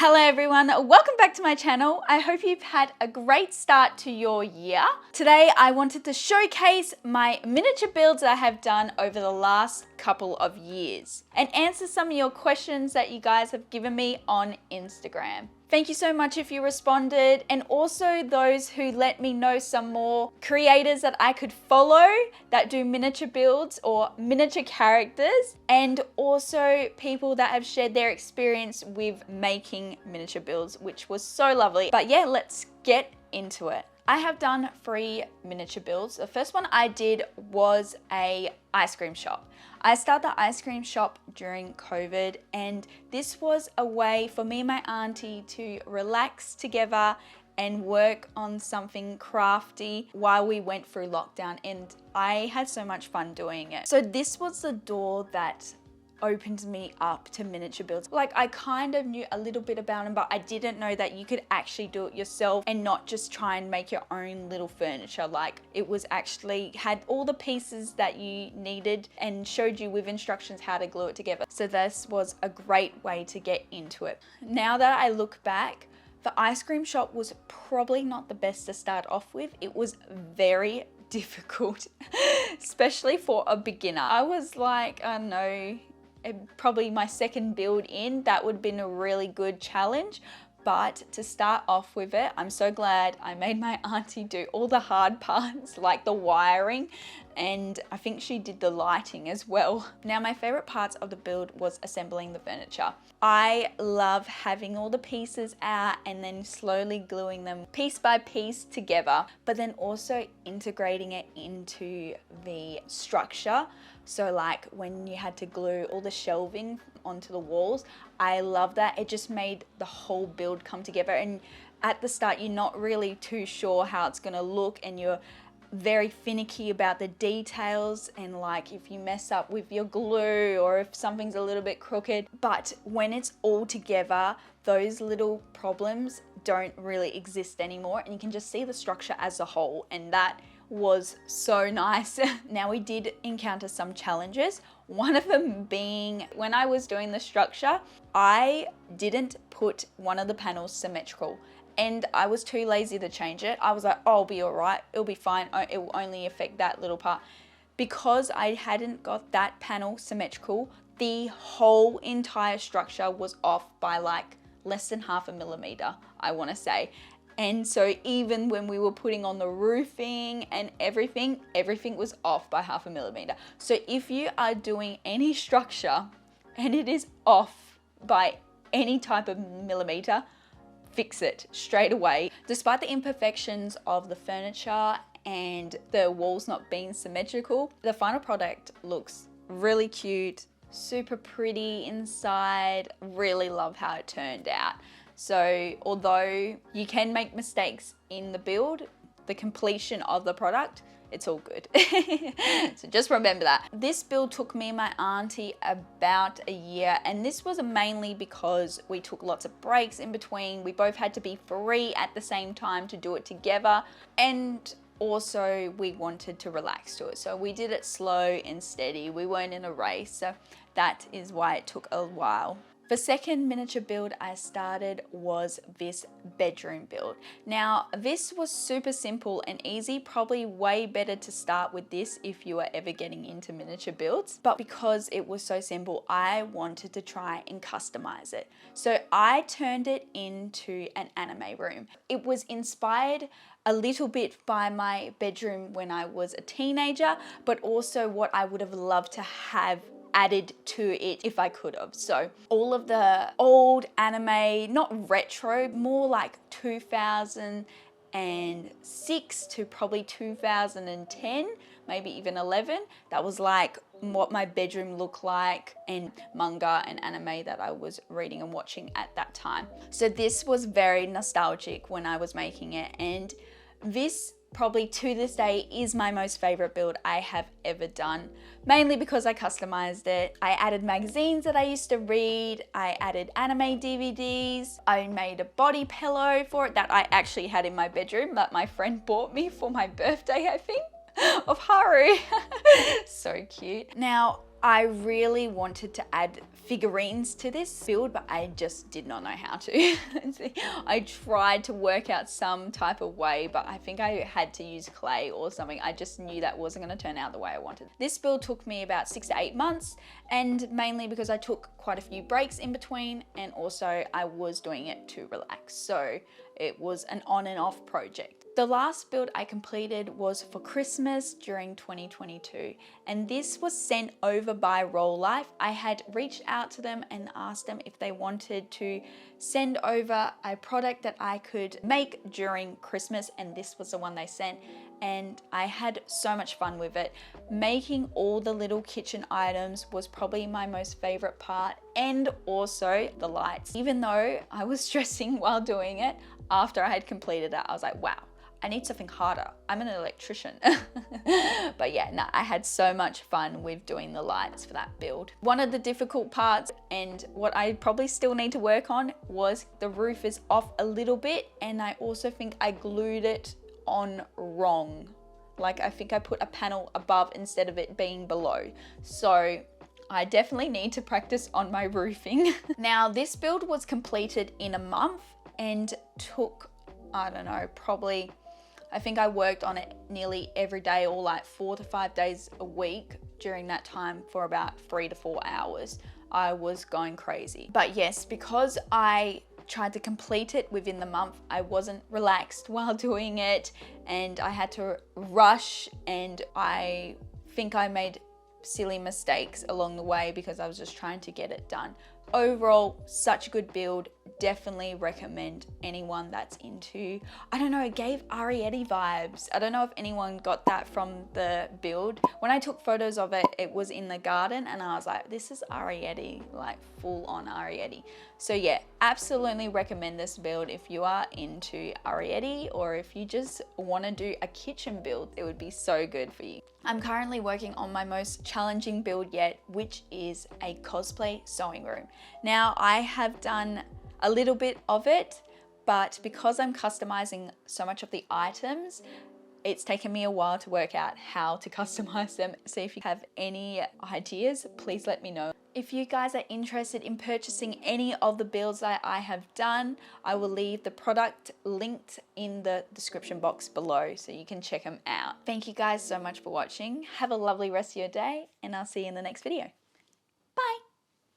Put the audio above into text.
Hello everyone, welcome back to my channel. I hope you've had a great start to your year. Today I wanted to showcase my miniature builds that I have done over the last couple of years and answer some of your questions that you guys have given me on Instagram. Thank you so much if you responded, and also those who let me know some more creators that I could follow that do miniature builds or miniature characters, and also people that have shared their experience with making miniature builds, which was so lovely. But yeah, let's get into it. I have done 3 miniature builds. The first one I did was a ice cream shop. I started the ice cream shop during COVID, and this was a way for me and my auntie to relax together and work on something crafty while we went through lockdown, and I had so much fun doing it. So this was the door that opened me up to miniature builds. Like, I kind of knew a little bit about them, but I didn't know that you could actually do it yourself and not just try and make your own little furniture. Like, it was actually had all the pieces that you needed and showed you with instructions how to glue it together. So this was a great way to get into it. Now that I look back, the ice cream shop was probably not the best to start off with. It was very difficult, especially for a beginner. I was like, I don't know, probably my second build in, that would have been a really good challenge. But to start off with it, I'm so glad I made my auntie do all the hard parts, like the wiring, and I think she did the lighting as well. Now, my favorite parts of the build was assembling the furniture. I love having all the pieces out and then slowly gluing them piece by piece together, but then also integrating it into the structure. So like when you had to glue all the shelving onto the walls, I love that. It just made the whole build come together, and at the start you're not really too sure how it's gonna look, and you're very finicky about the details, and like if you mess up with your glue or if something's a little bit crooked. But when it's all together, those little problems don't really exist anymore, and you can just see the structure as a whole, and that was so nice. Now, we did encounter some challenges. One of them being when I was doing the structure, I didn't put one of the panels symmetrical, and I was too lazy to change it. I was like, oh, I'll be all right, it'll be fine, it will only affect that little part. Because I hadn't got that panel symmetrical, the whole entire structure was off by like less than 0.5 millimeter, I want to say. And so even when we were putting on the roofing and everything was off by 0.5 millimeter. So if you are doing any structure and it is off by any type of millimeter, fix it straight away. Despite the imperfections of the furniture and the walls not being symmetrical, the final product looks really cute, super pretty inside. Really love how it turned out. So although you can make mistakes in the build, the completion of the product, it's all good. So just remember that. This build took me and my auntie about a year, and this was mainly because we took lots of breaks in between. We both had to be free at the same time to do it together, and also we wanted to relax to it. So we did it slow and steady. We weren't in a race, so that is why it took a while. The second miniature build I started was this bedroom build. Now, this was super simple and easy, probably way better to start with this if you are ever getting into miniature builds. But because it was so simple, I wanted to try and customize it. So I turned it into an anime room. It was inspired a little bit by my bedroom when I was a teenager, but also what I would have loved to have added to it if I could have. So all of the old anime, not retro, more like 2006 to probably 2010, maybe even 11. That was like what my bedroom looked like, and manga and anime that I was reading and watching at that time. So this was very nostalgic when I was making it, and this probably to this day is my most favorite build I have ever done, mainly because I customized it. I added magazines that I used to read, I added anime DVDs, I made a body pillow for it that I actually had in my bedroom that my friend bought me for my birthday, I think, of Haru. So cute. Now, I really wanted to add figurines to this build, but I just did not know how to. I tried to work out some type of way, but I think I had to use clay or something. I just knew that wasn't going to turn out the way I wanted. This build took me about 6 to 8 months, and mainly because I took quite a few breaks in between, and also I was doing it to relax. So it was an on and off project. The last build I completed was for Christmas during 2022, and this was sent over by Roll Life. I had reached out to them and asked them if they wanted to send over a product that I could make during Christmas, and this was the one they sent, and I had so much fun with it. Making all the little kitchen items was probably my most favorite part, and also the lights. Even though I was stressing while doing it, after I had completed it, I was like, wow, I need something harder. I'm an electrician. But yeah, no, I had so much fun with doing the lights for that build. One of the difficult parts, and what I probably still need to work on, was the roof is off a little bit, and I also think I glued it on wrong. Like, I think I put a panel above instead of it being below. So I definitely need to practice on my roofing. Now, this build was completed in a month and took, I don't know, probably, I think I worked on it nearly every day, or like 4 to 5 days a week during that time for about 3 to 4 hours. I was going crazy. But yes, because I tried to complete it within the month, I wasn't relaxed while doing it, and I had to rush, and I think I made silly mistakes along the way because I was just trying to get it done. Overall, such a good build. Definitely recommend anyone that's into, I don't know, it gave Arietti vibes. I don't know if anyone got that from the build. When I took photos of it, it was in the garden, and I was like, this is Arietti, like full on Arietti. So yeah, absolutely recommend this build if you are into Arietti, or if you just want to do a kitchen build, it would be so good for you. I'm currently working on my most challenging build yet, which is a cosplay sewing room. Now, I have done a little bit of it, but because I'm customizing so much of the items, it's taken me a while to work out how to customize them. So if you have any ideas, please let me know. If you guys are interested in purchasing any of the builds that I have done, I will leave the product linked in the description box below so you can check them out. Thank you guys so much for watching. Have a lovely rest of your day, and I'll see you in the next video.